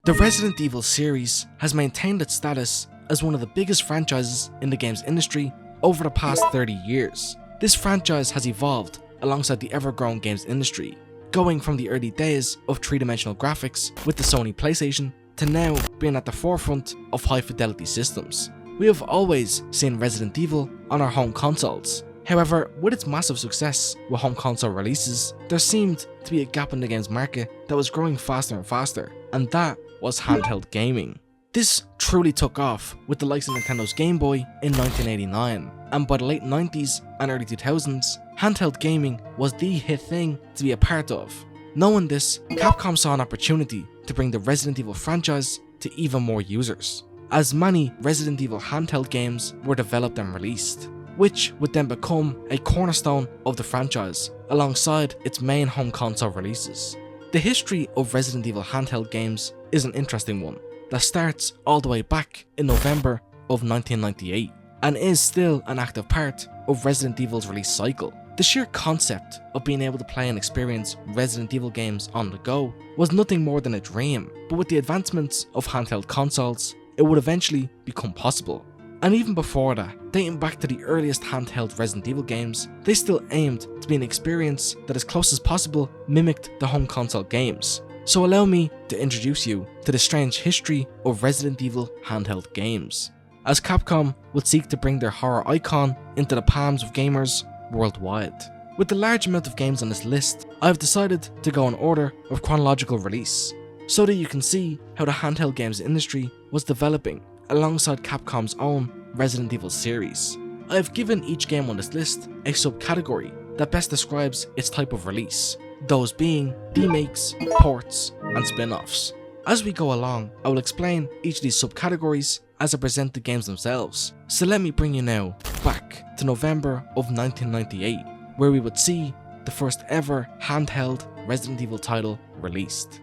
The Resident Evil series has maintained its status as one of the biggest franchises in the games industry over the past 30 years. This franchise has evolved alongside the ever-growing games industry, going from the early days of three-dimensional graphics with the Sony PlayStation to now being at the forefront of high-fidelity systems. We have always seen Resident Evil on our home consoles. However, with its massive success with home console releases, there seemed to be a gap in the games market that was growing faster and faster, and that was handheld gaming. This truly took off with the likes of Nintendo's Gameboy in 1989, and by the late 90s and early 2000s, handheld gaming was the hit thing to be a part of. Knowing this, Capcom saw an opportunity to bring the Resident Evil franchise to even more users, as many Resident Evil handheld games were developed and released, which would then become a cornerstone of the franchise alongside its main home console releases. The history of Resident Evil handheld games is an interesting one that starts all the way back in November of 1998 and is still an active part of Resident Evil's release cycle. The sheer concept of being able to play and experience Resident Evil games on the go was nothing more than a dream, but with the advancements of handheld consoles, it would eventually become possible. And even before that, dating back to the earliest handheld Resident Evil games, they still aimed to be an experience that as close as possible mimicked the home console games. So allow me to introduce you to the strange history of Resident Evil handheld games, as Capcom would seek to bring their horror icon into the palms of gamers worldwide. With the large amount of games on this list, I have decided to go in order of chronological release, so that you can see how the handheld games industry was developing alongside Capcom's own Resident Evil series. I have given each game on this list a subcategory that best describes its type of release, those being demakes, ports, and spin-offs. As we go along, I will explain each of these subcategories as I present the games themselves. So let me bring you now back to November of 1998, where we would see the first ever handheld Resident Evil title released.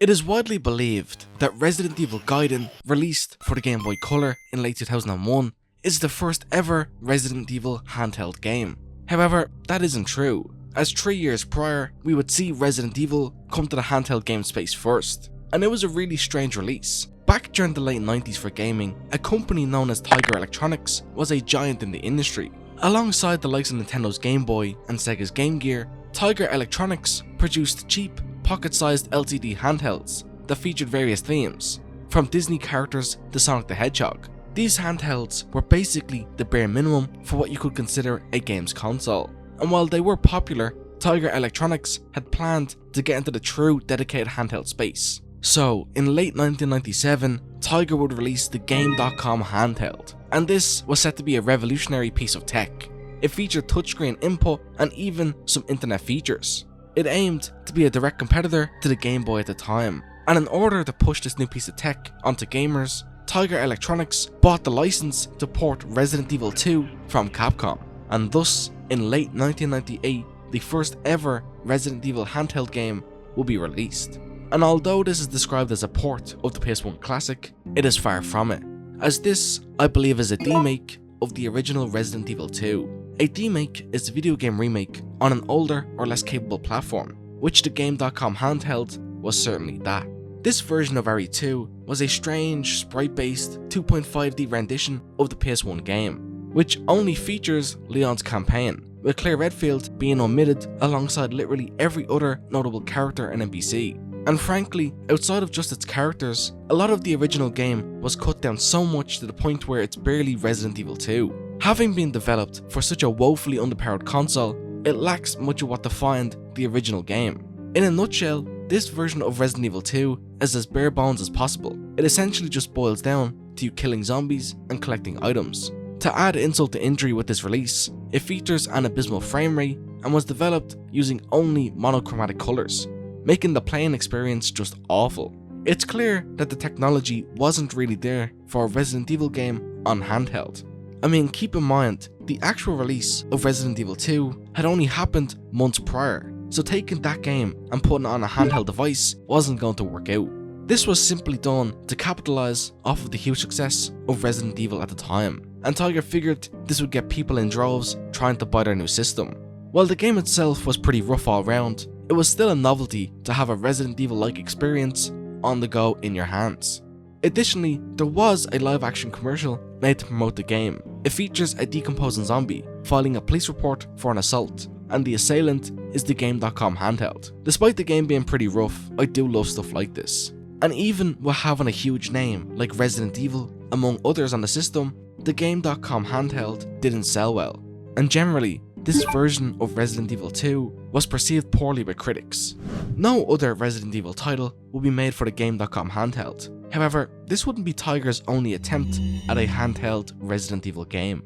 It is widely believed that Resident Evil Gaiden, released for the Game Boy Color in late 2001, is the first ever Resident Evil handheld game. However, that isn't true, as 3 years prior, we would see Resident Evil come to the handheld game space first, and it was a really strange release. Back during the late 90s for gaming, a company known as Tiger Electronics was a giant in the industry. Alongside the likes of Nintendo's Game Boy and Sega's Game Gear, Tiger Electronics produced cheap, pocket-sized LCD handhelds that featured various themes, from Disney characters to Sonic the Hedgehog. These handhelds were basically the bare minimum for what you could consider a games console, and while they were popular, Tiger Electronics had planned to get into the true dedicated handheld space. So, in late 1997, Tiger would release the Game.com handheld, and this was set to be a revolutionary piece of tech. It featured touchscreen input and even some internet features. It aimed to be a direct competitor to the Game Boy at the time, and in order to push this new piece of tech onto gamers, Tiger Electronics bought the license to port Resident Evil 2 from Capcom, and thus, in late 1998, the first ever Resident Evil handheld game will be released. And although this is described as a port of the PS1 classic, it is far from it, as this, I believe, is a demake of the original Resident Evil 2. A demake is a video game remake on an older or less capable platform, which the Game.com handheld was certainly that. This version of RE2 was a strange, sprite-based 2.5D rendition of the PS1 game, which only features Leon's campaign, with Claire Redfield being omitted alongside literally every other notable character and NPC. And frankly, outside of just its characters, a lot of the original game was cut down so much to the point where it's barely Resident Evil 2. Having been developed for such a woefully underpowered console, it lacks much of what defined the original game. In a nutshell, this version of Resident Evil 2 is as bare bones as possible. It essentially just boils down to you killing zombies and collecting items. To add insult to injury with this release, it features an abysmal frame rate and was developed using only monochromatic colours, making the playing experience just awful. It's clear that the technology wasn't really there for a Resident Evil game on handheld. I mean, keep in mind, the actual release of Resident Evil 2 had only happened months prior, so taking that game and putting it on a handheld device wasn't going to work out. This was simply done to capitalise off of the huge success of Resident Evil at the time, and Tiger figured this would get people in droves trying to buy their new system. While the game itself was pretty rough all round, it was still a novelty to have a Resident Evil-like experience on the go in your hands. Additionally, there was a live action commercial made to promote the game. It features a decomposing zombie filing a police report for an assault, and the assailant is the Game.com handheld. Despite the game being pretty rough, I do love stuff like this. And even with having a huge name like Resident Evil, among others on the system, the Game.com handheld didn't sell well. And generally, this version of Resident Evil 2 was perceived poorly by critics. No other Resident Evil title will be made for the Game.com handheld. However, this wouldn't be Tiger's only attempt at a handheld Resident Evil game.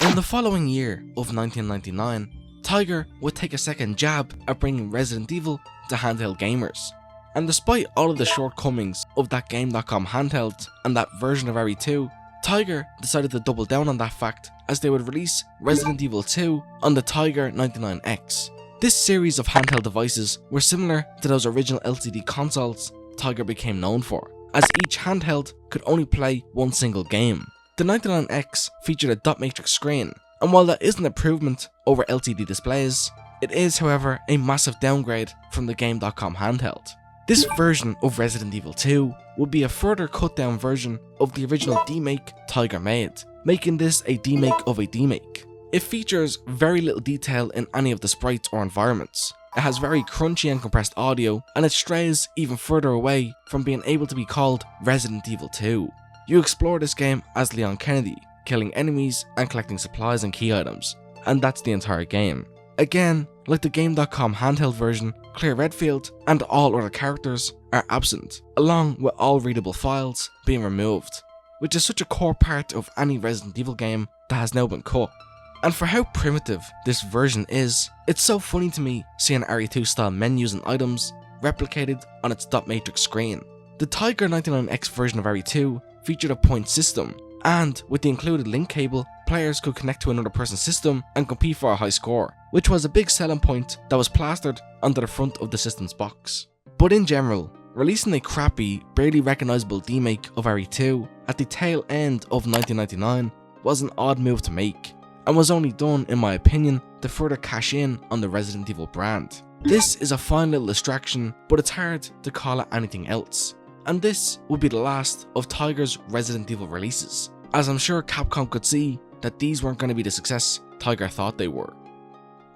In the following year of 1999, Tiger would take a second jab at bringing Resident Evil to handheld gamers. And despite all of the shortcomings of that Game.com handheld and that version of RE2, Tiger decided to double down on that fact as they would release Resident Evil 2 on the Tiger 99X. This series of handheld devices were similar to those original LCD consoles Tiger became known for, as each handheld could only play one single game. The 99X featured a dot matrix screen, and while that is an improvement over LCD displays, it is however a massive downgrade from the Game.com handheld. This version of Resident Evil 2 would be a further cut down version of the original demake Tiger made, making this a demake of a demake. It features very little detail in any of the sprites or environments. It has very crunchy and compressed audio, and it strays even further away from being able to be called Resident Evil 2. You explore this game as Leon Kennedy, killing enemies and collecting supplies and key items, and that's the entire game. Again, like the Game.com handheld version, Claire Redfield and all other characters are absent, along with all readable files being removed, which is such a core part of any Resident Evil game that has now been cut. And for how primitive this version is, it's so funny to me seeing RE2 style menus and items replicated on its dot matrix screen. The Tiger 99X version of RE2 featured a point system, and with the included link cable, players could connect to another person's system and compete for a high score, which was a big selling point that was plastered onto the front of the system's box. But in general, releasing a crappy, barely recognisable demake of RE2 at the tail end of 1999 was an odd move to make, and was only done, in my opinion, to further cash in on the Resident Evil brand. This is a fine little distraction, but it's hard to call it anything else. And this would be the last of Tiger's Resident Evil releases, as I'm sure Capcom could see that these weren't going to be the success Tiger thought they were.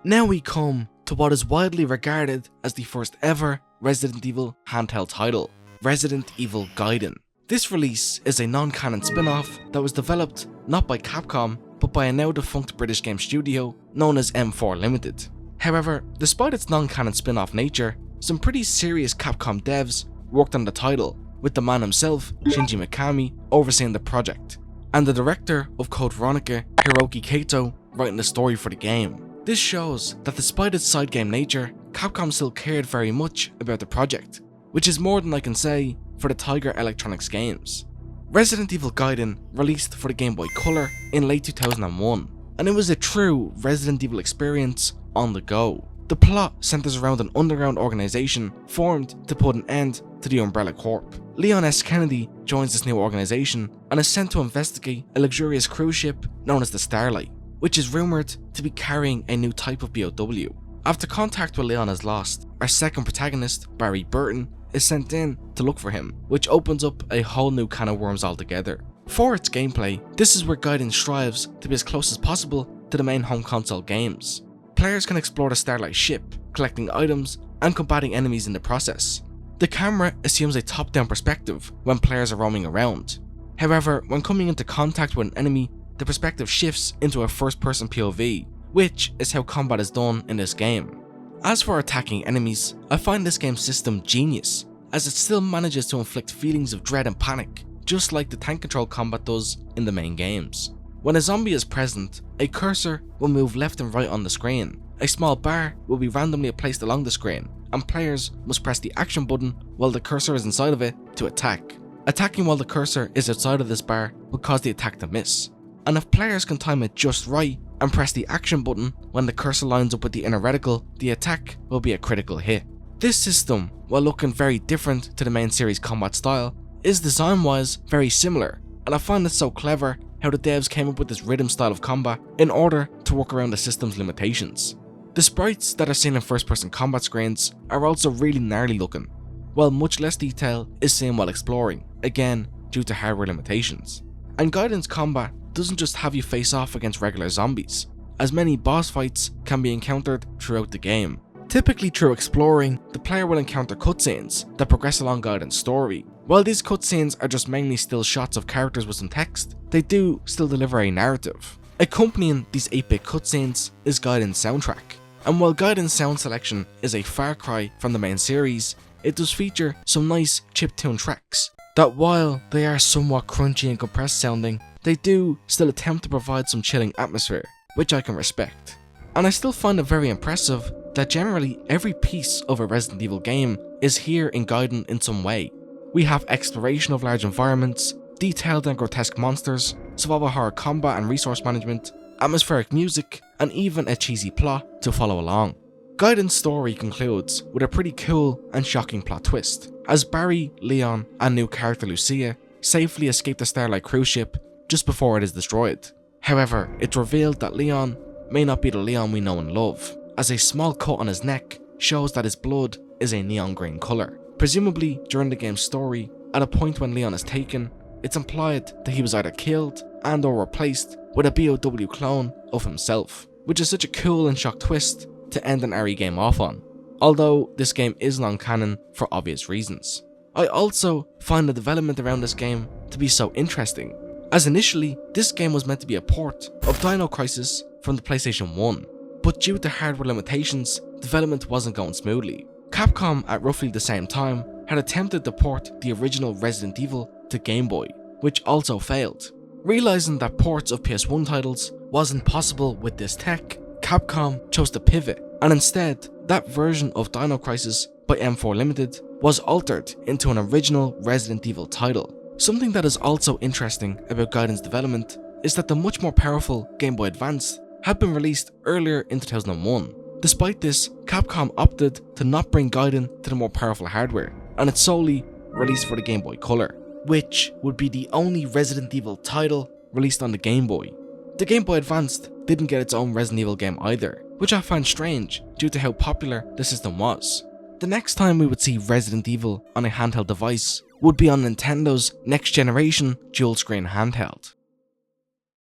Now we come to what is widely regarded as the first ever Resident Evil handheld title, Resident Evil Gaiden. This release is a non-canon spin-off that was developed not by Capcom, but by a now defunct British game studio known as M4 Limited. However, despite its non-canon spin-off nature, some pretty serious Capcom devs worked on the title, with the man himself, Shinji Mikami, overseeing the project, and the director of Code Veronica, Hiroki Kato, writing the story for the game. This shows that despite its side game nature, Capcom still cared very much about the project, which is more than I can say for the Tiger Electronics games. Resident Evil Gaiden released for the Game Boy Color in late 2001, and it was a true Resident Evil experience on the go. The plot centers around an underground organization formed to put an end to the Umbrella Corp. Leon S. Kennedy joins this new organization and is sent to investigate a luxurious cruise ship known as the Starlight, which is rumoured to be carrying a new type of BOW. After contact with Leon is lost, our second protagonist, Barry Burton, is sent in to look for him, which opens up a whole new can of worms altogether. For its gameplay, this is where Gaiden strives to be as close as possible to the main home console games. Players can explore the Starlight ship, collecting items and combating enemies in the process. The camera assumes a top-down perspective when players are roaming around. However, when coming into contact with an enemy, the perspective shifts into a first-person POV, which is how combat is done in this game. As for attacking enemies, I find this game's system genius, as it still manages to inflict feelings of dread and panic, just like the tank control combat does in the main games. When a zombie is present, a cursor will move left and right on the screen. A small bar will be randomly placed along the screen, and players must press the action button while the cursor is inside of it to attack. Attacking while the cursor is outside of this bar will cause the attack to miss, and if players can time it just right and press the action button when the cursor lines up with the inner reticle, the attack will be a critical hit. This system, while looking very different to the main series combat style, is design-wise very similar, and I find it so clever how the devs came up with this rhythm style of combat in order to work around the system's limitations. The sprites that are seen in first-person combat screens are also really gnarly looking. while much less detail is seen while exploring, again due to hardware limitations. And Gaiden's combat doesn't just have you face off against regular zombies, as many boss fights can be encountered throughout the game. Typically through exploring, the player will encounter cutscenes that progress along Gaiden's story. While these cutscenes are just mainly still shots of characters with some text, they do still deliver a narrative. Accompanying these 8-bit cutscenes is Gaiden's soundtrack, and while Gaiden's sound selection is a far cry from the main series, it does feature some nice chiptune tracks that, while they are somewhat crunchy and compressed sounding, they do still attempt to provide some chilling atmosphere, which I can respect. And I still find it very impressive that generally every piece of a Resident Evil game is here in Gaiden in some way. We have exploration of large environments, detailed and grotesque monsters, survival horror combat and resource management, atmospheric music, and even a cheesy plot to follow along. Gaiden's story concludes with a pretty cool and shocking plot twist, as Barry, Leon, and new character Lucia safely escape the Starlight cruise ship just before it is destroyed. However, it's revealed that Leon may not be the Leon we know and love, as a small cut on his neck shows that his blood is a neon green colour. Presumably during the game's story, at a point when Leon is taken, it's implied that he was either killed and or replaced with a BOW clone of himself, which is such a cool and shock twist to end an RE game off on, although this game is non-canon for obvious reasons. I also find the development around this game to be so interesting, as initially this game was meant to be a port of Dino Crisis from the PlayStation 1, but due to hardware limitations, development wasn't going smoothly. Capcom at roughly the same time had attempted to port the original Resident Evil to Gameboy, which also failed. Realizing that ports of PS1 titles wasn't possible with this tech, Capcom chose to pivot, and instead, that version of Dino Crisis by M4 Limited was altered into an original Resident Evil title. Something that is also interesting about Gaiden's development is that the much more powerful Game Boy Advance had been released earlier in 2001. Despite this, Capcom opted to not bring Gaiden to the more powerful hardware, and it's solely released for the Game Boy Color, which would be the only Resident Evil title released on the Game Boy. The Game Boy Advance didn't get its own Resident Evil game either, which I find strange due to how popular the system was. The next time we would see Resident Evil on a handheld device would be on Nintendo's next generation dual screen handheld.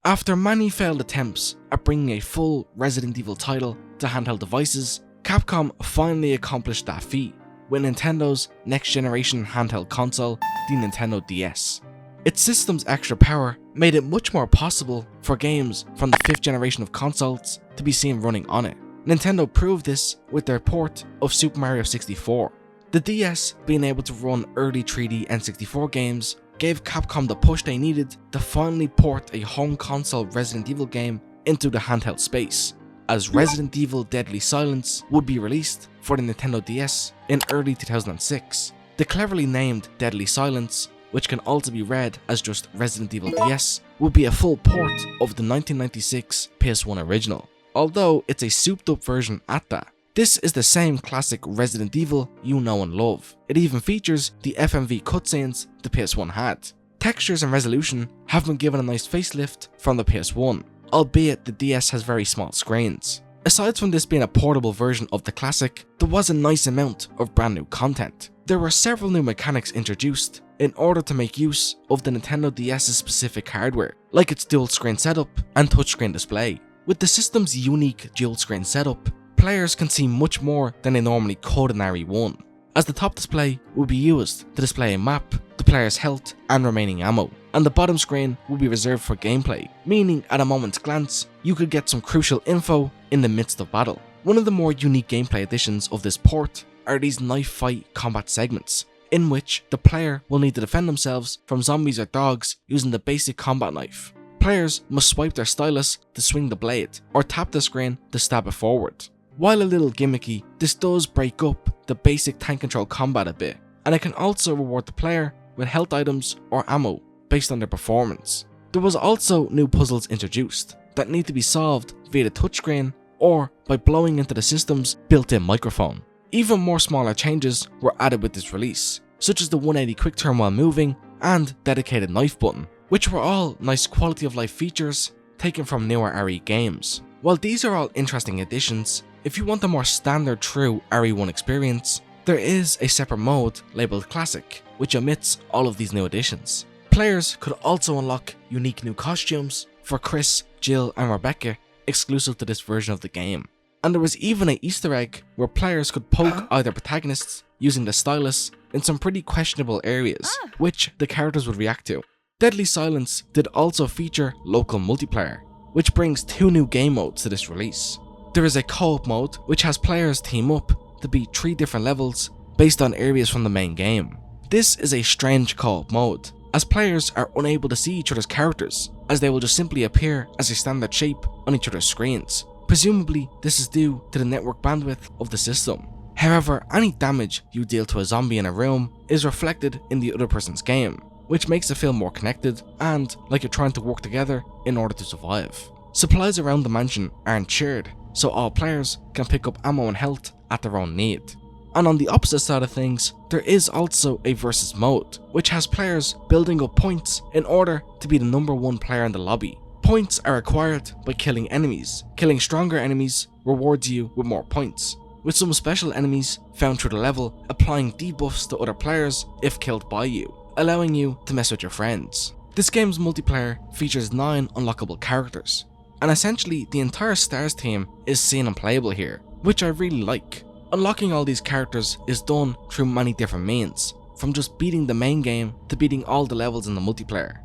After many failed attempts at bringing a full Resident Evil title to handheld devices, Capcom finally accomplished that feat with Nintendo's next generation handheld console, the Nintendo DS. Its system's extra power made it much more possible for games from the 5th generation of consoles to be seen running on it. Nintendo proved this with their port of Super Mario 64. The DS being able to run early 3D N64 games gave Capcom the push they needed to finally port a home console Resident Evil game into the handheld space, as Resident Evil Deadly Silence would be released for the Nintendo DS in early 2006. The cleverly named Deadly Silence, which can also be read as just Resident Evil DS, would be a full port of the 1996 PS1 original, although it's a souped up version at that. This is the same classic Resident Evil you know and love. It even features the FMV cutscenes the PS1 had. Textures and resolution have been given a nice facelift from the PS1, albeit the DS has very small screens. Aside from this being a portable version of the classic, there was a nice amount of brand new content. There were several new mechanics introduced in order to make use of the Nintendo DS's specific hardware, like its dual screen setup and touchscreen display. With the system's unique dual screen setup, players can see much more than they normally could in RE1, as the top display will be used to display a map, the player's health and remaining ammo, and the bottom screen will be reserved for gameplay, meaning at a moment's glance, you could get some crucial info in the midst of battle. One of the more unique gameplay additions of this port are these knife fight combat segments, in which the player will need to defend themselves from zombies or dogs using the basic combat knife. Players must swipe their stylus to swing the blade, or tap the screen to stab it forward. While a little gimmicky, this does break up the basic tank control combat a bit, and it can also reward the player with health items or ammo based on their performance. There was also new puzzles introduced that need to be solved via the touchscreen or by blowing into the system's built-in microphone. Even more smaller changes were added with this release, such as the 180 quick turn while moving and dedicated knife button, which were all nice quality of life features taken from newer RE games. While these are all interesting additions, if you want a more standard true RE1 experience, There is a separate mode labelled Classic, which omits all of these new additions. Players could also unlock unique new costumes for Chris, Jill and Rebecca exclusive to this version of the game. And there was even an Easter egg where players could poke either protagonists using the stylus in some pretty questionable areas, which the characters would react to. Deadly Silence did also feature local multiplayer, which brings 2 new game modes to this release. There is a co-op mode which has players team up to beat 3 different levels based on areas from the main game. This is a strange co-op mode, as players are unable to see each other's characters, as they will just simply appear as a standard shape on each other's screens. Presumably, this is due to the network bandwidth of the system. However, any damage you deal to a zombie in a room is reflected in the other person's game, which makes it feel more connected and like you're trying to work together in order to survive. Supplies around the mansion aren't shared, so all players can pick up ammo and health at their own need. And on the opposite side of things, there is also a versus mode, which has players building up points in order to be the #1 player in the lobby. Points are acquired by killing enemies. Killing stronger enemies rewards you with more points, with some special enemies found through the level applying debuffs to other players if killed by you, allowing you to mess with your friends. This game's multiplayer features 9 unlockable characters, and essentially the entire Stars team is seen and playable here, which I really like. Unlocking all these characters is done through many different means, from just beating the main game to beating all the levels in the multiplayer.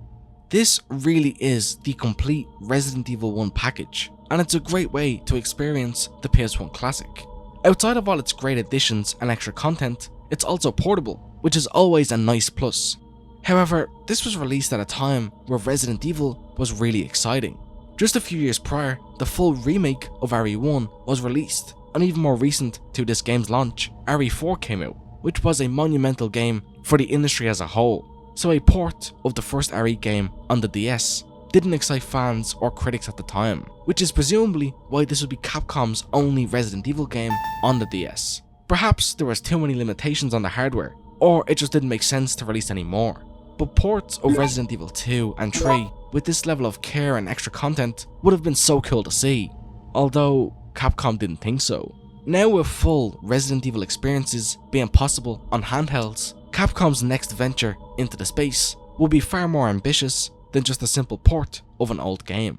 This really is the complete Resident Evil 1 package, and it's a great way to experience the PS1 classic. Outside of all its great additions and extra content, it's also portable, which is always a nice plus. However, this was released at a time where Resident Evil was really exciting. Just a few years prior, the full remake of RE1 was released, and even more recent to this game's launch, RE4 came out, which was a monumental game for the industry as a whole. So a port of the first RE game on the DS didn't excite fans or critics at the time, which is presumably why this would be Capcom's only Resident Evil game on the DS. Perhaps there was too many limitations on the hardware, or it just didn't make sense to release any more. But ports of Resident Evil 2 and 3 with this level of care and extra content would have been so cool to see, although Capcom didn't think so. Now with full Resident Evil experiences being possible on handhelds, Capcom's next venture into the space will be far more ambitious than just a simple port of an old game.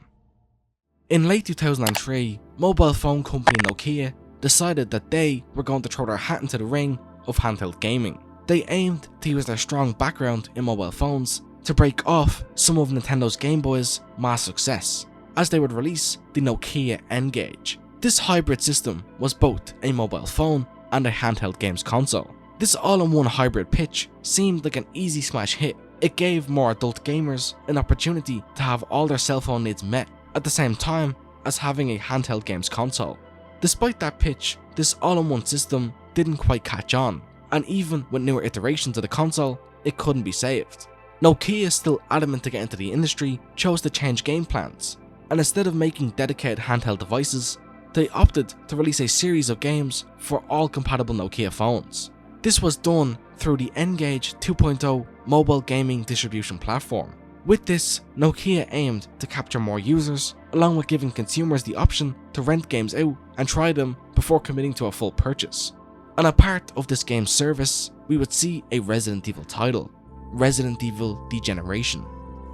In late 2003, mobile phone company Nokia decided that they were going to throw their hat into the ring of handheld gaming. They aimed to use their strong background in mobile phones to break off some of Nintendo's Gameboy's mass success, as they would release the Nokia N-Gage. This hybrid system was both a mobile phone and a handheld games console. This all-in-one hybrid pitch seemed like an easy smash hit. It gave more adult gamers an opportunity to have all their cell phone needs met at the same time as having a handheld games console. Despite that pitch, this all-in-one system didn't quite catch on, and even with newer iterations of the console, it couldn't be saved. Nokia, still adamant to get into the industry, chose to change game plans, and instead of making dedicated handheld devices, they opted to release a series of games for all compatible Nokia phones. This was done through the N-Gage 2.0 mobile gaming distribution platform. With this, Nokia aimed to capture more users, along with giving consumers the option to rent games out and try them before committing to a full purchase. And a part of this game's service, we would see a Resident Evil title, Resident Evil Degeneration,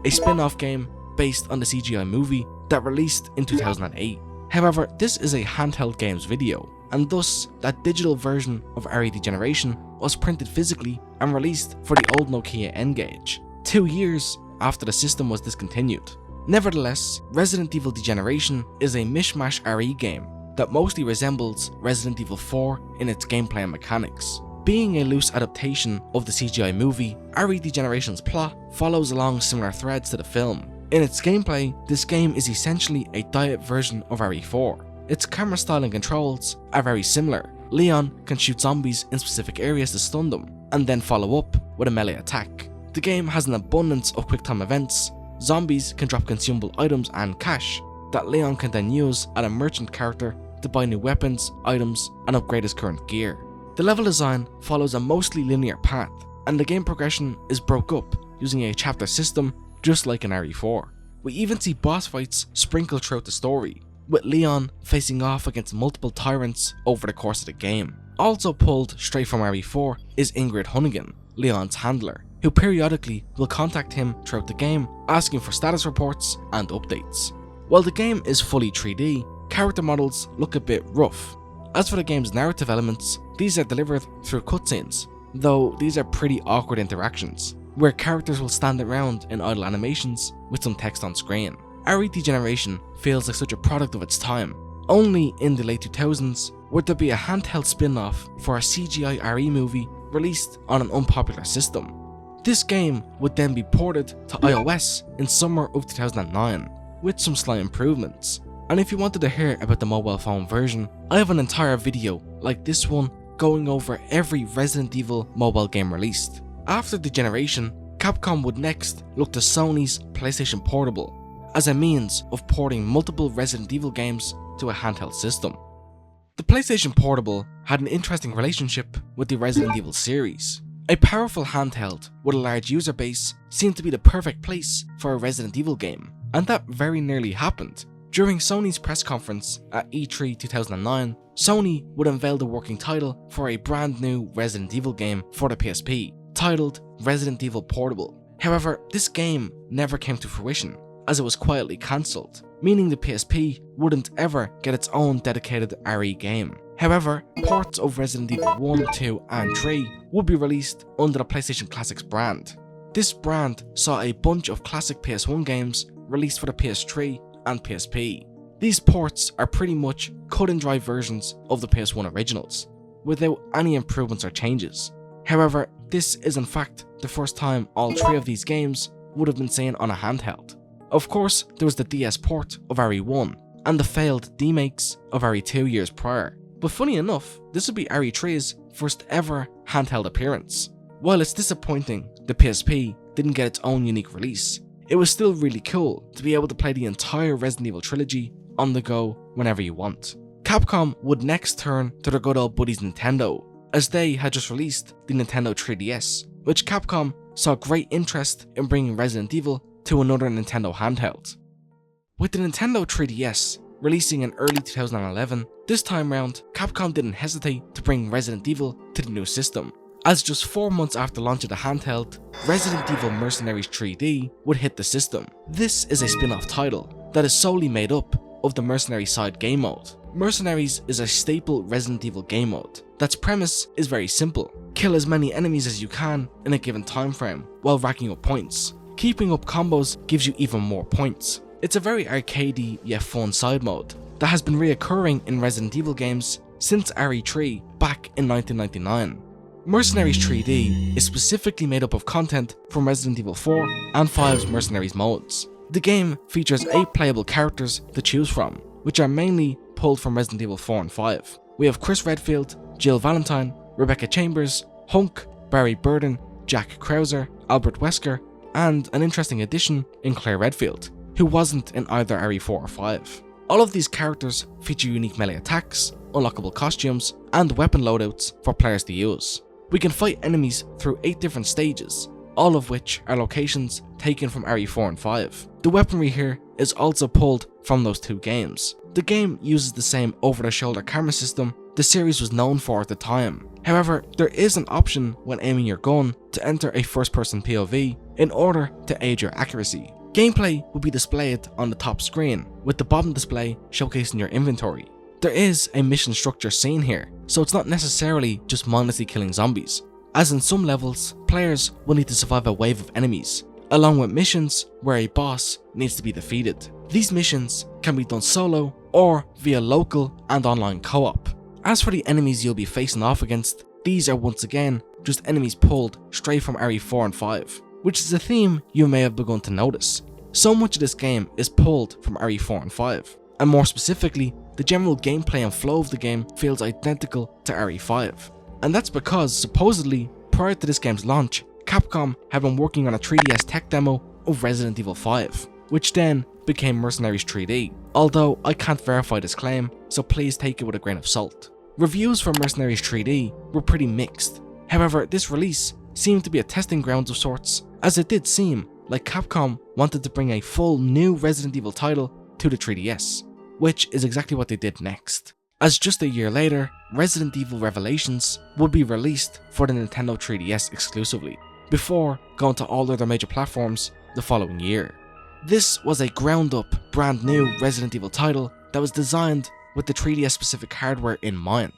a spin-off game based on the CGI movie that released in 2008. However, this is a handheld games video, and thus that digital version of RE Degeneration was printed physically and released for the old Nokia N-Gage, 2 years after the system was discontinued. Nevertheless, Resident Evil Degeneration is a mishmash RE game that mostly resembles Resident Evil 4 in its gameplay and mechanics. Being a loose adaptation of the CGI movie, RE Degeneration's plot follows along similar threads to the film. In its gameplay, this game is essentially a diet version of RE4. Its camera style and controls are very similar. Leon can shoot zombies in specific areas to stun them, and then follow up with a melee attack. The game has an abundance of quick time events. Zombies can drop consumable items and cash that Leon can then use as a merchant character to buy new weapons, items, and upgrade his current gear. The level design follows a mostly linear path, and the game progression is broke up using a chapter system just like in RE4. We even see boss fights sprinkled throughout the story, with Leon facing off against multiple tyrants over the course of the game. Also pulled straight from RE4 is Ingrid Hunnigan, Leon's handler, who periodically will contact him throughout the game asking for status reports and updates. While the game is fully 3D, character models look a bit rough. As for the game's narrative elements, these are delivered through cutscenes, though these are pretty awkward interactions, where characters will stand around in idle animations with some text on screen. RE Degeneration feels like such a product of its time. Only in the late 2000s would there be a handheld spin-off for a CGI RE movie released on an unpopular system. This game would then be ported to iOS in summer of 2009, with some slight improvements. And if you wanted to hear about the mobile phone version, I have an entire video like this one going over every Resident Evil mobile game released. After Degeneration, Capcom would next look to Sony's PlayStation Portable as a means of porting multiple Resident Evil games to a handheld system. The PlayStation Portable had an interesting relationship with the Resident Evil series. A powerful handheld with a large user base seemed to be the perfect place for a Resident Evil game, and that very nearly happened. During Sony's press conference at E3 2009, Sony would unveil the working title for a brand new Resident Evil game for the PSP, titled Resident Evil Portable. However, this game never came to fruition, as it was quietly cancelled, meaning the PSP wouldn't ever get its own dedicated RE game. However, ports of Resident Evil 1, 2 and 3 would be released under the PlayStation Classics brand. This brand saw a bunch of classic PS1 games released for the PS3 and PSP. These ports are pretty much cut and dry versions of the PS1 originals, without any improvements or changes. However, this is in fact the first time all three of these games would have been seen on a handheld. Of course, there was the DS port of RE1 and the failed demakes of RE2 years prior, but funny enough, this would be RE3's first ever handheld appearance. While it's disappointing the PSP didn't get its own unique release, it was still really cool to be able to play the entire Resident Evil trilogy on the go whenever you want. Capcom would next turn to their good old buddies Nintendo, as they had just released the Nintendo 3DS, which Capcom saw great interest in bringing Resident Evil to another Nintendo handheld. With the Nintendo 3DS releasing in early 2011, this time round, Capcom didn't hesitate to bring Resident Evil to the new system, as just 4 months after launch of the handheld, Resident Evil Mercenaries 3D would hit the system. This is a spin-off title that is solely made up of the Mercenary side game mode. Mercenaries is a staple Resident Evil game mode that's premise is very simple: kill as many enemies as you can in a given time frame while racking up points. Keeping up combos gives you even more points. It's a very arcadey yet fun side mode that has been reoccurring in Resident Evil games since RE3 back in 1999. Mercenaries 3D is specifically made up of content from Resident Evil 4 and 5's Mercenaries modes. The game features 8 playable characters to choose from, which are mainly pulled from Resident Evil 4 and 5. We have Chris Redfield, Jill Valentine, Rebecca Chambers, Hunk, Barry Burden, Jack Krauser, Albert Wesker, and an interesting addition in Claire Redfield, who wasn't in either RE4 or 5. All of these characters feature unique melee attacks, unlockable costumes, and weapon loadouts for players to use. We can fight enemies through 8 different stages, all of which are locations taken from RE4 and 5. The weaponry here is also pulled from those 2 games. The game uses the same over-the-shoulder camera system the series was known for at the time. However, there is an option when aiming your gun to enter a first-person POV in order to aid your accuracy. Gameplay will be displayed on the top screen, with the bottom display showcasing your inventory. There is a mission structure seen here, so it's not necessarily just mindlessly killing zombies, as in some levels, players will need to survive a wave of enemies, along with missions where a boss needs to be defeated. These missions can be done solo or via local and online co-op. As for the enemies you'll be facing off against, these are once again just enemies pulled straight from RE4 and 5, which is a theme you may have begun to notice. So much of this game is pulled from RE4 and 5, and more specifically, the general gameplay and flow of the game feels identical to RE5. And that's because, supposedly, prior to this game's launch, Capcom had been working on a 3DS tech demo of Resident Evil 5, which then became Mercenaries 3D, although I can't verify this claim, so please take it with a grain of salt. Reviews for Mercenaries 3D were pretty mixed. However, this release seemed to be a testing grounds of sorts, as it did seem like Capcom wanted to bring a full new Resident Evil title to the 3DS, which is exactly what they did next. as just a year later, Resident Evil Revelations would be released for the Nintendo 3DS exclusively, before going to all other major platforms the following year. This was a ground-up, brand new Resident Evil title that was designed with the 3DS specific hardware in mind.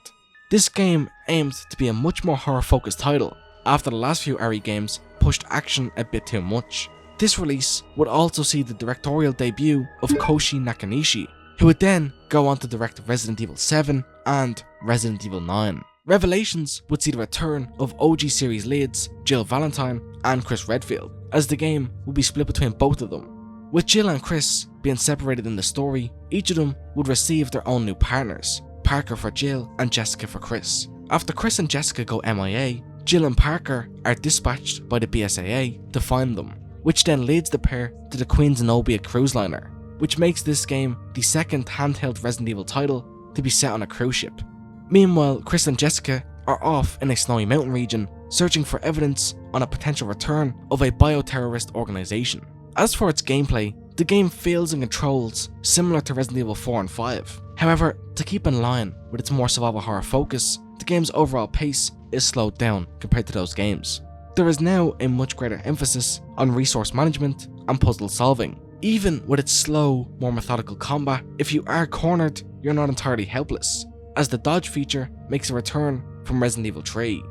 This game aimed to be a much more horror-focused title, after the last few RE games pushed action a bit too much. This release would also see the directorial debut of Koshi Nakanishi, who would then go on to direct Resident Evil 7 and Resident Evil 9. Revelations would see the return of OG series leads Jill Valentine and Chris Redfield, as the game would be split between both of them. With Jill and Chris being separated in the story, each of them would receive their own new partners, Parker for Jill and Jessica for Chris. After Chris and Jessica go MIA, Jill and Parker are dispatched by the BSAA to find them, which then leads the pair to the Queen Zenobia cruise liner, which makes this game the second handheld Resident Evil title to be set on a cruise ship. Meanwhile, Chris and Jessica are off in a snowy mountain region, searching for evidence on a potential return of a bioterrorist organization. As for its gameplay, the game feels and controls similar to Resident Evil 4 and 5. However, to keep in line with its more survival horror focus, the game's overall pace is slowed down compared to those games. There is now a much greater emphasis on resource management and puzzle solving. Even with its slow, more methodical combat, if you are cornered, you're not entirely helpless, as the dodge feature makes a return from Resident Evil 3.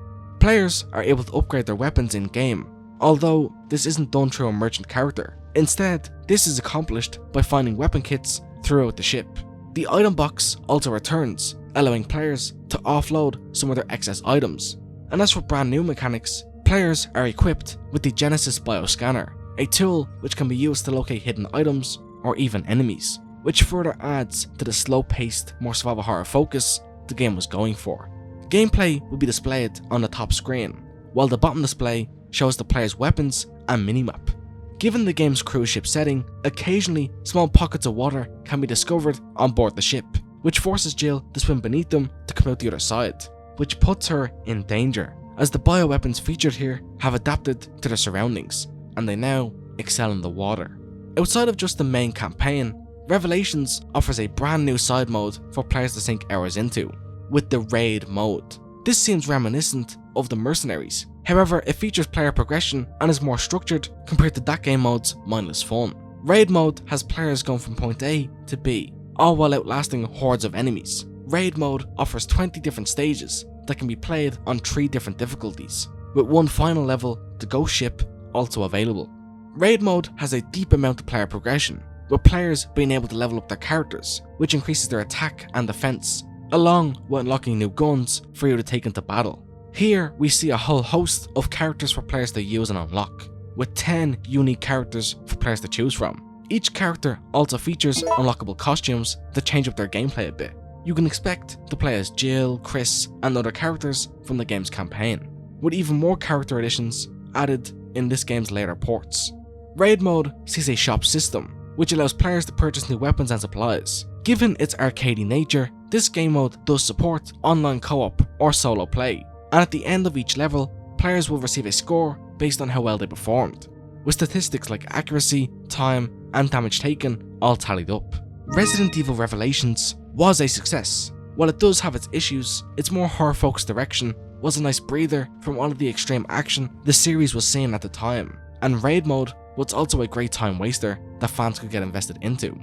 Players are able to upgrade their weapons in-game, although this isn't done through a merchant character. Instead, this is accomplished by finding weapon kits throughout the ship. The item box also returns, allowing players to offload some of their excess items. And as for brand new mechanics, players are equipped with the Genesis Bioscanner, a tool which can be used to locate hidden items or even enemies, which further adds to the slow-paced, more survival horror focus the game was going for. Gameplay will be displayed on the top screen, while the bottom display shows the player's weapons and minimap. Given the game's cruise ship setting, occasionally small pockets of water can be discovered on board the ship, which forces Jill to swim beneath them to come out the other side, which puts her in danger, as the bioweapons featured here have adapted to their surroundings, and they now excel in the water. Outside of just the main campaign, Revelations offers a brand new side mode for players to sink hours into, with the Raid mode. This seems reminiscent of the Mercenaries, however it features player progression and is more structured compared to that game mode's mindless fun. Raid mode has players going from point A to B, all while outlasting hordes of enemies. Raid mode offers 20 different stages that can be played on 3 different difficulties, with one final level, the Ghost Ship, also available. Raid mode has a deep amount of player progression, with players being able to level up their characters, which increases their attack and defense, along with unlocking new guns for you to take into battle. Here we see a whole host of characters for players to use and unlock, with 10 unique characters for players to choose from. Each character also features unlockable costumes that change up their gameplay a bit. You can expect to play as Jill, Chris, and other characters from the game's campaign, with even more character additions added in this game's later ports. Raid mode sees a shop system, which allows players to purchase new weapons and supplies. Given its arcadey nature, this game mode does support online co-op or solo play, and at the end of each level, players will receive a score based on how well they performed, with statistics like accuracy, time, and damage taken all tallied up. Resident Evil Revelations was a success. While it does have its issues, its more horror-focused direction was a nice breather from all of the extreme action the series was seeing at the time, and Raid mode was also a great time waster that fans could get invested into.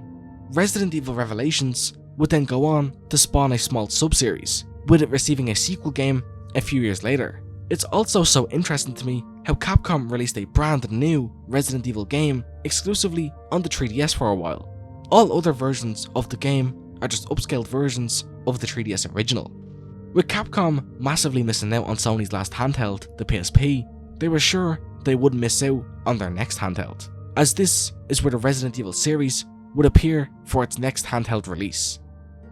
Resident Evil Revelations would then go on to spawn a small sub-series, with it receiving a sequel game a few years later. It's also so interesting to me how Capcom released a brand new Resident Evil game exclusively on the 3DS for a while. All other versions of the game are just upscaled versions of the 3DS original. With Capcom massively missing out on Sony's last handheld, the PSP, they were sure they would miss out on their next handheld, as this is where the Resident Evil series would appear for its next handheld release.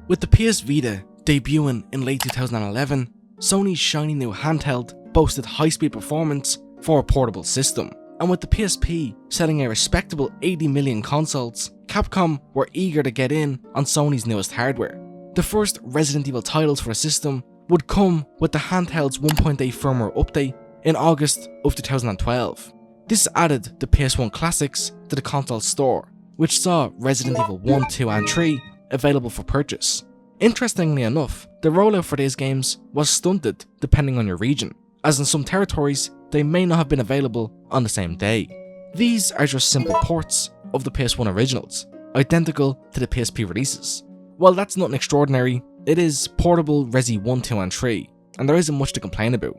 With the PS Vita debuting in late 2011, Sony's shiny new handheld boasted high-speed performance for a portable system, and with the PSP selling a respectable 80 million consoles, Capcom were eager to get in on Sony's newest hardware. The first Resident Evil titles for the system would come with the handheld's 1.8 firmware update in August of 2012. This added the PS1 classics to the console store, which saw Resident Evil 1, 2 and 3 available for purchase. Interestingly enough, the rollout for these games was stunted depending on your region, as in some territories they may not have been available on the same day. These are just simple ports of the PS1 originals, identical to the PSP releases. While that's nothing extraordinary, it is portable Resi 1, 2 and 3, and there isn't much to complain about.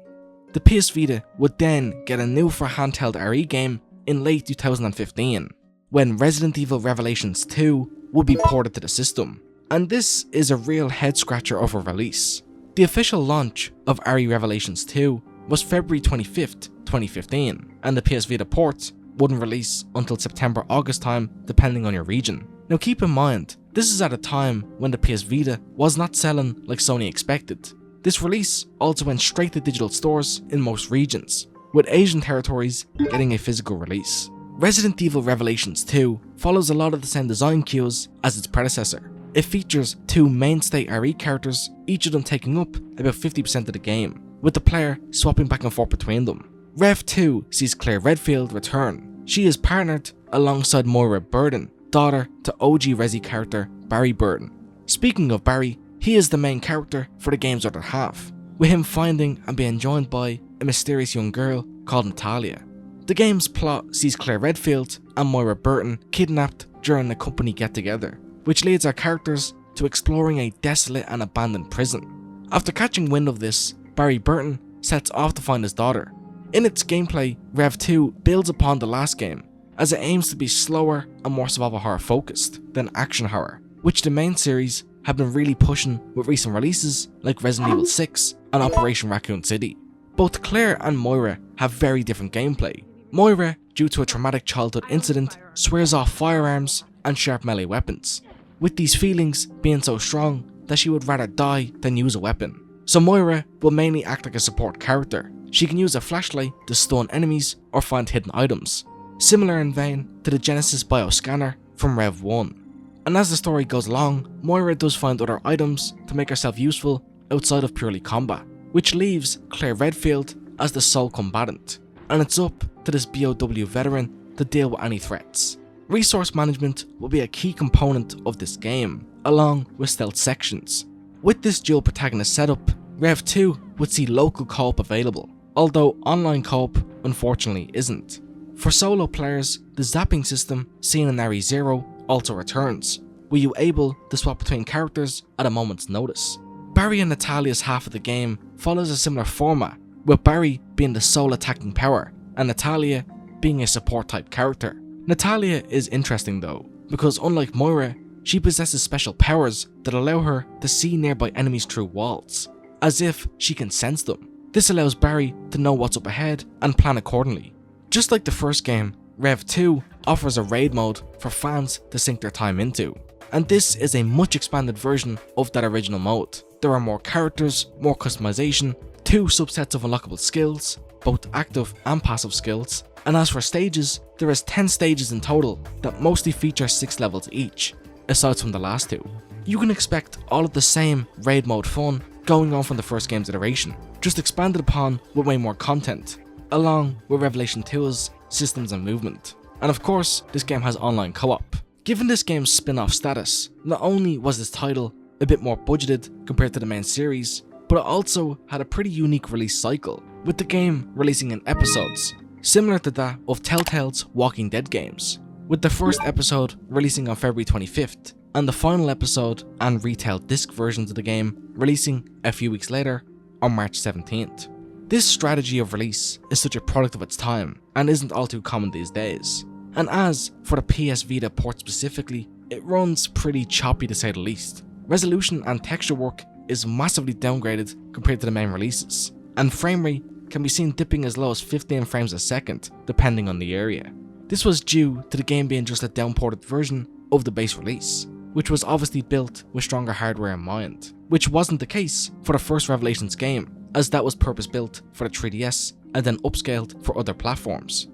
The PS Vita would then get a new for handheld RE game in late 2015, when Resident Evil Revelations 2 would be ported to the system, and this is a real head scratcher of a release. The official launch of RE Revelations 2 was February 25th, 2015, and the PS Vita port wouldn't release until September-August time depending on your region. Now keep in mind, this is at a time when the PS Vita was not selling like Sony expected. This release also went straight to digital stores in most regions, with Asian territories getting a physical release. Resident Evil Revelations 2 follows a lot of the same design cues as its predecessor. It features two mainstay RE characters, each of them taking up about 50% of the game, with the player swapping back and forth between them. Rev 2 sees Claire Redfield return. She is partnered alongside Moira Burton, daughter to OG Resi character Barry Burton. Speaking of Barry, he is the main character for the game's other half, with him finding and being joined by a mysterious young girl called Natalia. The game's plot sees Claire Redfield and Moira Burton kidnapped during a company get-together, which leads our characters to exploring a desolate and abandoned prison. After catching wind of this, Barry Burton sets off to find his daughter. In its gameplay, Rev 2 builds upon the last game, as it aims to be slower and more survival horror focused than action horror, which the main series have been really pushing with recent releases like Resident Evil 6 and Operation Raccoon City. Both Claire and Moira have very different gameplay. Moira, due to a traumatic childhood incident, swears off firearms and sharp melee weapons, with these feelings being so strong that she would rather die than use a weapon. So Moira will mainly act like a support character. She can use a flashlight to stun enemies or find hidden items, similar in vein to the Genesis bioscanner from Rev 1. And as the story goes along, Moira does find other items to make herself useful outside of purely combat, which leaves Claire Redfield as the sole combatant, and it's up to this BOW veteran to deal with any threats. Resource management will be a key component of this game, along with stealth sections. With this dual protagonist setup, Rev 2 would see local co-op available, although online co-op unfortunately isn't. For solo players, the zapping system seen in RE0 also returns, with you able to swap between characters at a moment's notice. Barry and Natalia's half of the game follows a similar format, with Barry being the sole attacking power and Natalia being a support type character. Natalia is interesting though, because unlike Moira, she possesses special powers that allow her to see nearby enemies through walls, as if she can sense them. This allows Barry to know what's up ahead and plan accordingly. Just like the first game, Rev 2 offers a raid mode for fans to sink their time into, and this is a much expanded version of that original mode. There are more characters, more customization, 2 subsets of unlockable skills, both active and passive skills, and as for stages, there is 10 stages in total that mostly feature 6 levels each, aside from the last 2. You can expect all of the same raid mode fun going on from the first game's iteration, just expanded upon with way more content, along with Revelation 2's systems and movement. And of course, this game has online co-op. Given this game's spin-off status, not only was this title a bit more budgeted compared to the main series, but it also had a pretty unique release cycle, with the game releasing in episodes, similar to that of Telltale's Walking Dead games, with the first episode releasing on February 25th, and the final episode and retail disc versions of the game releasing a few weeks later on March 17th. This strategy of release is such a product of its time and isn't all too common these days. And as for the PS Vita port specifically, it runs pretty choppy to say the least. Resolution and texture work is massively downgraded compared to the main releases, and frame rate can be seen dipping as low as 15 frames a second depending on the area. This was due to the game being just a downported version of the base release, which was obviously built with stronger hardware in mind, which wasn't the case for the first Revelations game, as that was purpose built for the 3DS and then upscaled for other platforms.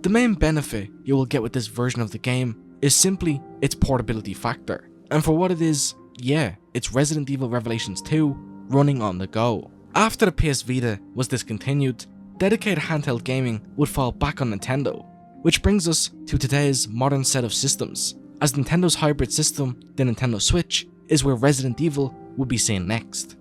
The main benefit you will get with this version of the game is simply its portability factor, and for what it is, yeah, it's Resident Evil Revelations 2 running on the go. After the PS Vita was discontinued, dedicated handheld gaming would fall back on Nintendo, which brings us to today's modern set of systems, as Nintendo's hybrid system, the Nintendo Switch, is where Resident Evil would be seen next.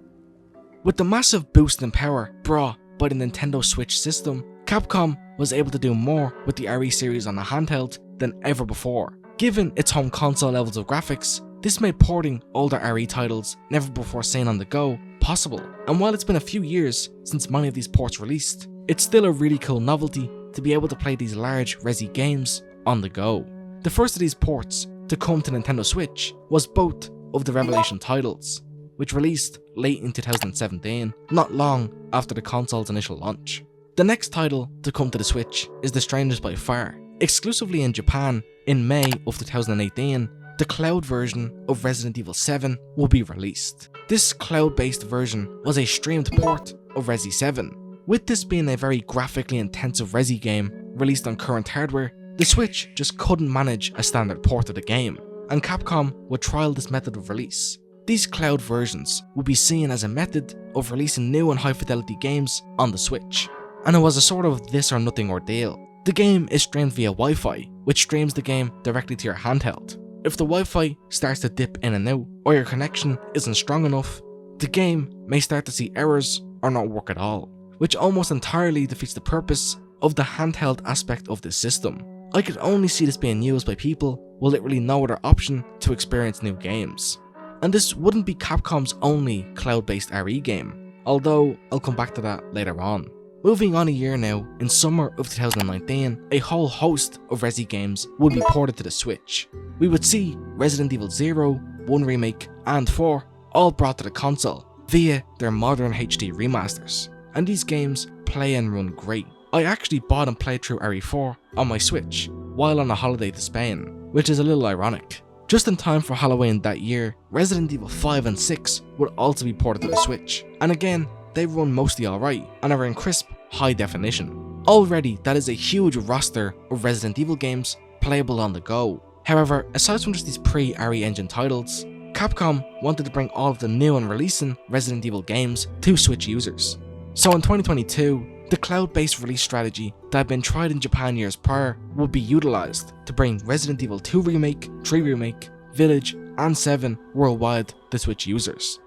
With the massive boost in power brought by the Nintendo Switch system, Capcom was able to do more with the RE series on the handheld than ever before. Given its home console levels of graphics, this made porting older RE titles never before seen on the go possible, and while it's been a few years since many of these ports released, it's still a really cool novelty to be able to play these large resi games on the go. The first of these ports to come to Nintendo Switch was both of the Revelation titles, which released late in 2017, not long after the console's initial launch. The next title to come to the Switch is The Strangers by Far. Exclusively in Japan in May of 2018, the cloud version of Resident Evil 7 will be released. This cloud-based version was a streamed port of Resi 7. With this being a very graphically intensive Resi game released on current hardware, the Switch just couldn't manage a standard port of the game, and Capcom would trial this method of release. These cloud versions would be seen as a method of releasing new and high-fidelity games on the Switch, and it was a sort of this or nothing ordeal. The game is streamed via Wi-Fi, which streams the game directly to your handheld. If the Wi-Fi starts to dip in and out, or your connection isn't strong enough, the game may start to see errors or not work at all, which almost entirely defeats the purpose of the handheld aspect of this system. I could only see this being used by people with literally no other option to experience new games. And this wouldn't be Capcom's only cloud-based RE game, although I'll come back to that later on. Moving on a year now, in summer of 2019, a whole host of Resi games would be ported to the Switch. We would see Resident Evil 0, 1 Remake, and 4 all brought to the console via their modern HD remasters, and these games play and run great. I actually bought and played through RE4 on my Switch while on a holiday to Spain, which is a little ironic. Just in time for Halloween that year, Resident Evil 5 and 6 would also be ported to the Switch, and again, they run mostly alright and are in crisp, high definition. Already, that is a huge roster of Resident Evil games playable on the go. However, aside from just these pre-RE engine titles, Capcom wanted to bring all of the new and releasing Resident Evil games to Switch users. So in 2022, the cloud-based release strategy that had been tried in Japan years prior would be utilised to bring Resident Evil 2 Remake, 3 Remake, Village, and 7 worldwide to Switch users.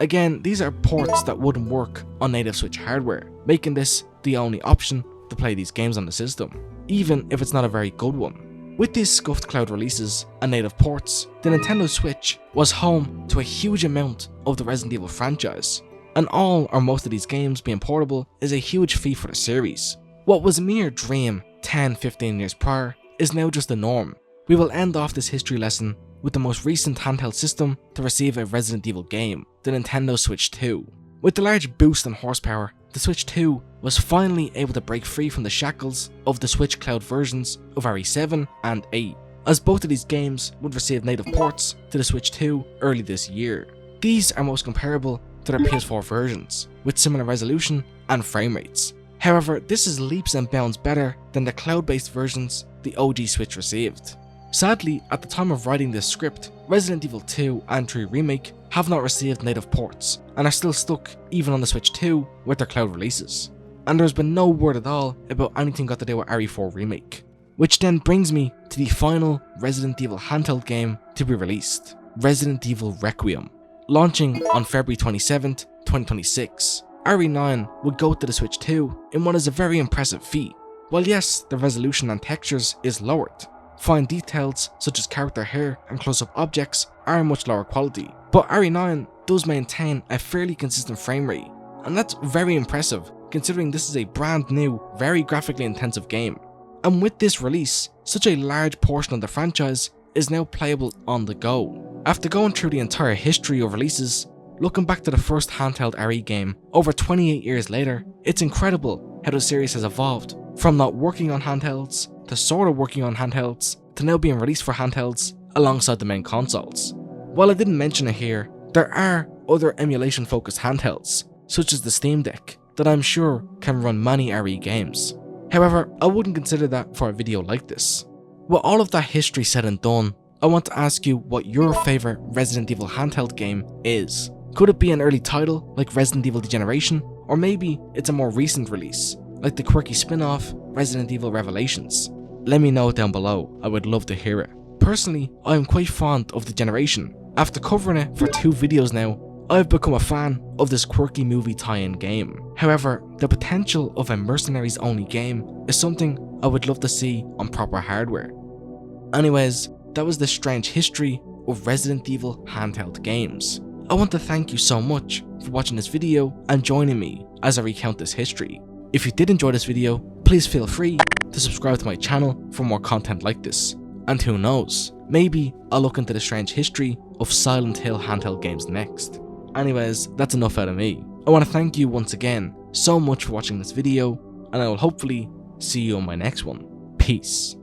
Again, these are ports that wouldn't work on native Switch hardware, making this the only option to play these games on the system, even if it's not a very good one. With these scuffed cloud releases and native ports, the Nintendo Switch was home to a huge amount of the Resident Evil franchise, and all or most of these games being portable is a huge feat for the series. What was a mere dream 10-15 years prior is now just the norm. We will end off this history lesson with the most recent handheld system to receive a Resident Evil game, the Nintendo Switch 2. With the large boost in horsepower, the Switch 2 was finally able to break free from the shackles of the Switch Cloud versions of RE7 and 8, as both of these games would receive native ports to the Switch 2 early this year. These are most comparable to their PS4 versions, with similar resolution and frame rates. However, this is leaps and bounds better than the cloud-based versions the OG Switch received. Sadly, at the time of writing this script, Resident Evil 2 and 3 Remake have not received native ports, and are still stuck even on the Switch 2 with their cloud releases. And there's been no word at all about anything got to do with RE4 Remake. Which then brings me to the final Resident Evil handheld game to be released, Resident Evil Requiem. Launching on February 27th, 2026, RE9 would go to the Switch 2 in what is a very impressive feat. While yes, the resolution and textures is lowered, fine details such as character hair and close-up objects are much lower quality, but RE9 does maintain a fairly consistent frame rate, and that's very impressive considering this is a brand new, very graphically intensive game. And with this release, such a large portion of the franchise is now playable on the go. After going through the entire history of releases, looking back to the first handheld RE game over 28 years later, it's incredible how the series has evolved from not working on handhelds to sort of working on handhelds to now being released for handhelds alongside the main consoles. While I didn't mention it here, there are other emulation focused handhelds, such as the Steam Deck, that I'm sure can run many RE games. However, I wouldn't consider that for a video like this. With all of that history said and done, I want to ask you what your favourite Resident Evil handheld game is. Could it be an early title like Resident Evil Degeneration, or maybe it's a more recent release like the quirky spin-off Resident Evil Revelations? Let me know down below, I would love to hear it. Personally, I am quite fond of Degeneration. After covering it for 2 videos now, I've become a fan of this quirky movie tie-in game. However, the potential of a Mercenaries only game is something I would love to see on proper hardware. Anyways, that was the strange history of Resident Evil handheld games. I want to thank you so much for watching this video and joining me as I recount this history. If you did enjoy this video, please feel free to subscribe to my channel for more content like this. And who knows, maybe I'll look into the strange history of Silent Hill handheld games next. Anyways, that's enough out of me. I want to thank you once again so much for watching this video, and I will hopefully see you on my next one. Peace.